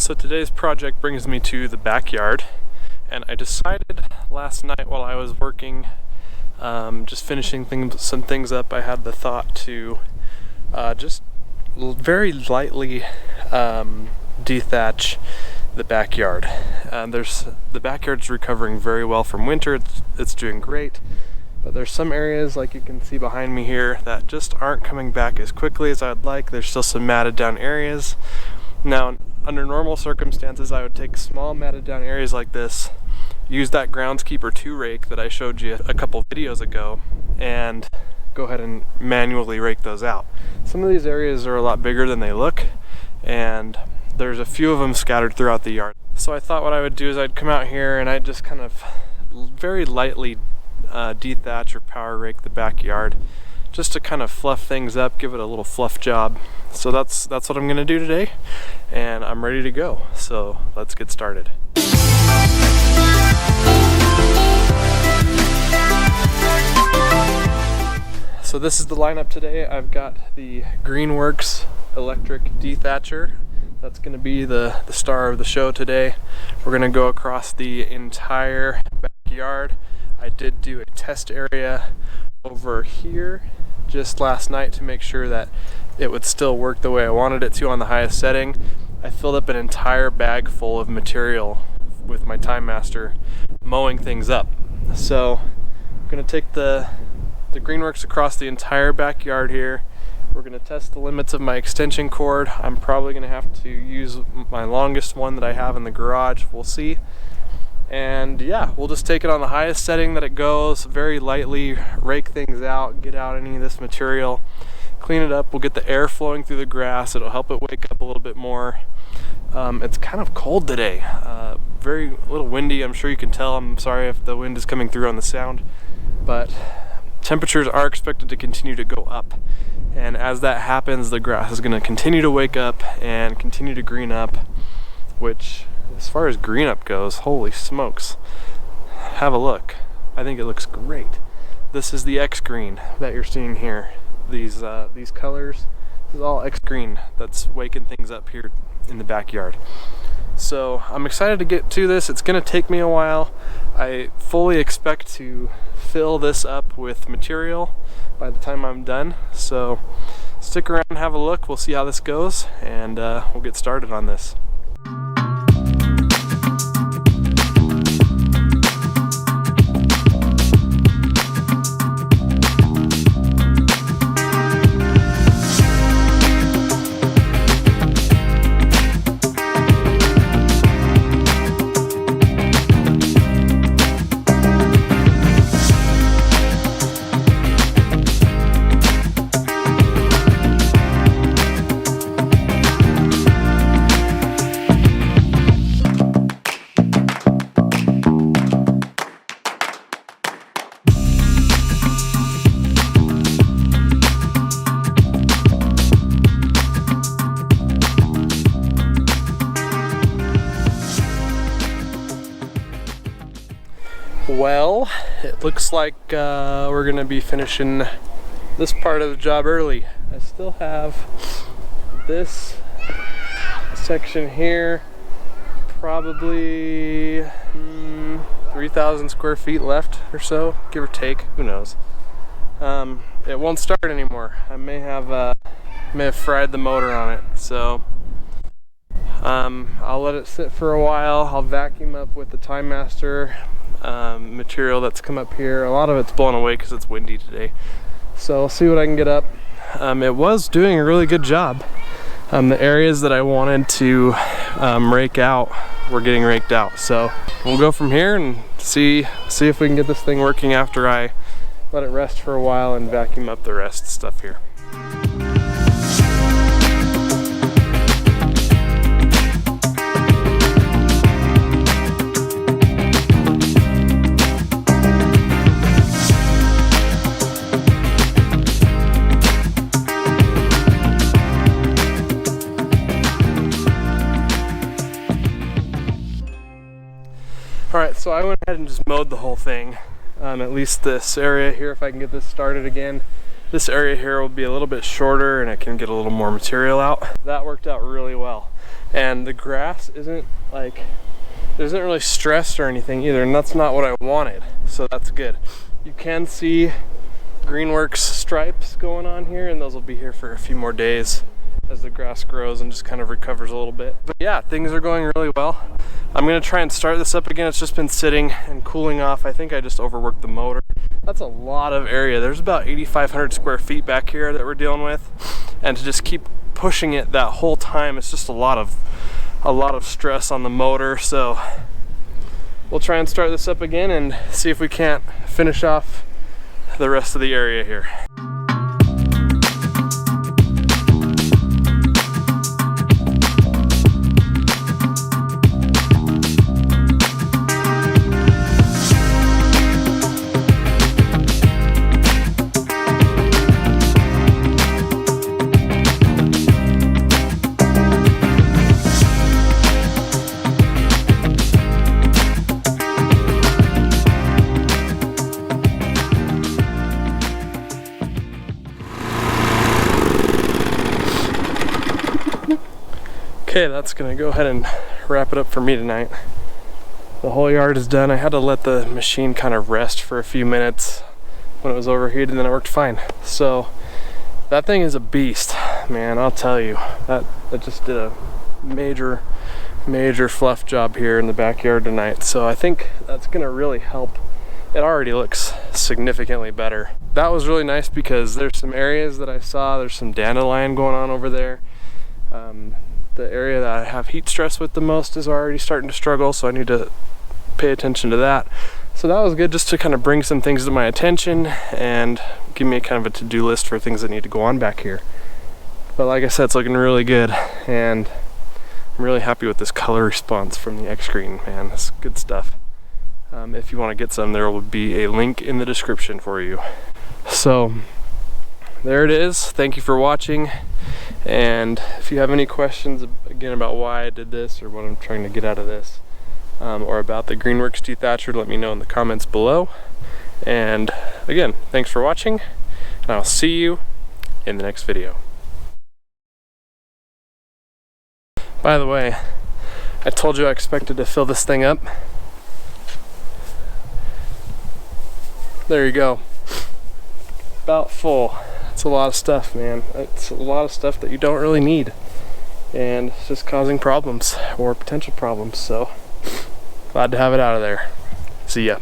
So today's project brings me to the backyard, and I decided last night while I was working, just finishing some things up, I had the thought to just very lightly dethatch the backyard. The backyard's recovering very well from winter. It's doing great, but there's some areas, like you can see behind me here, that just aren't coming back as quickly as I'd like. There's still some matted down areas. Now, under normal circumstances, I would take small matted down areas like this, use that Groundskeeper 2 rake that I showed you a couple videos ago, and go ahead and manually rake those out. Some of these areas are a lot bigger than they look, and there's a few of them scattered throughout the yard. So I thought what I would do is I'd come out here and I'd just kind of very lightly dethatch or power rake the backyard, just to kind of fluff things up, give it a little fluff job. So that's what I'm gonna do today, and I'm ready to go. So let's get started. So this is the lineup today. I've got the Greenworks electric Dethatcher. That's gonna be the star of the show today. We're gonna go across the entire backyard. I did do a test area over here just last night to make sure that it would still work the way I wanted it to on the highest setting. I filled up an entire bag full of material with my Time Master mowing things up. So I'm gonna take the Greenworks across the entire backyard here. We're gonna test the limits of my extension cord. I'm probably gonna have to use my longest one that I have in the garage. We'll see. And yeah, we'll just take it on the highest setting that it goes, very lightly rake things out, get out any of this material, clean it up. We'll get the air flowing through the grass. It'll help it wake up a little bit more. It's kind of cold today, very little windy. I'm sure you can tell. I'm sorry if the wind is coming through on the sound, but temperatures are expected to continue to go up. And as that happens, the grass is going to continue to wake up and continue to green up, which, as far as green up goes, holy smokes, have a look. I think it looks great. This is the X green that you're seeing here. These colors, this is all X green that's waking things up here in the backyard. So I'm excited to get to this. It's gonna take me a while. I fully expect to fill this up with material by the time I'm done. So stick around and have a look. We'll see how this goes, and we'll get started on this. Well, it looks like we're gonna be finishing this part of the job early. I still have this section here, probably 3,000 square feet left or so, give or take, who knows. It won't start anymore. I may have fried the motor on it, so I'll let it sit for a while. I'll vacuum up with the Time Master material that's come up here. A lot of it's blown away because it's windy today, so I'll see what I can get up. It was doing a really good job. The areas that I wanted to rake out were getting raked out, so we'll go from here and see if we can get this thing working after I let it rest for a while and vacuum up the rest stuff here. Alright, so I went ahead and just mowed the whole thing. At least this area here, if I can get this started again. This area here will be a little bit shorter and I can get a little more material out. That worked out really well. and the grass isn't like, it isn't really stressed or anything either, and that's not what I wanted, so that's good. You can see Greenworks stripes going on here, and those will be here for a few more days as the grass grows and just kind of recovers a little bit. But yeah, things are going really well. I'm gonna try and start this up again. It's just been sitting and cooling off. I think I just overworked the motor. That's a lot of area. There's about 8,500 square feet back here that we're dealing with, and to just keep pushing it that whole time, it's just a lot of stress on the motor. So we'll try and start this up again and see if we can't finish off the rest of the area here. Okay, that's gonna go ahead and wrap it up for me tonight. The whole yard is done. I had to let the machine kind of rest for a few minutes when it was overheated, and then it worked fine. So that thing is a beast, man, I'll tell you. That just did a major fluff job here in the backyard tonight. So I think that's gonna really help. It already looks significantly better. That was really nice because there's some areas that I saw, there's some dandelion going on over there. The area that I have heat stress with the most is already starting to struggle, so I need to pay attention to that. So that was good, just to kind of bring some things to my attention and give me a kind of a to-do list for things that need to go on back here. But like I said, it's looking really good, and I'm really happy with this color response from the XGRN, man. It's good stuff. If you want to get some, there will be a link in the description for you. So there it is. Thank you for watching. And if you have any questions again about why I did this or what I'm trying to get out of this, or about the Greenworks Dethatcher, let me know in the comments below. And again, thanks for watching, and I'll see you in the next video. By the way, I told you I expected to fill this thing up. There you go. About full. It's a lot of stuff, man. It's a lot of stuff that you don't really need, and it's just causing problems or potential problems. So glad to have it out of there. See ya.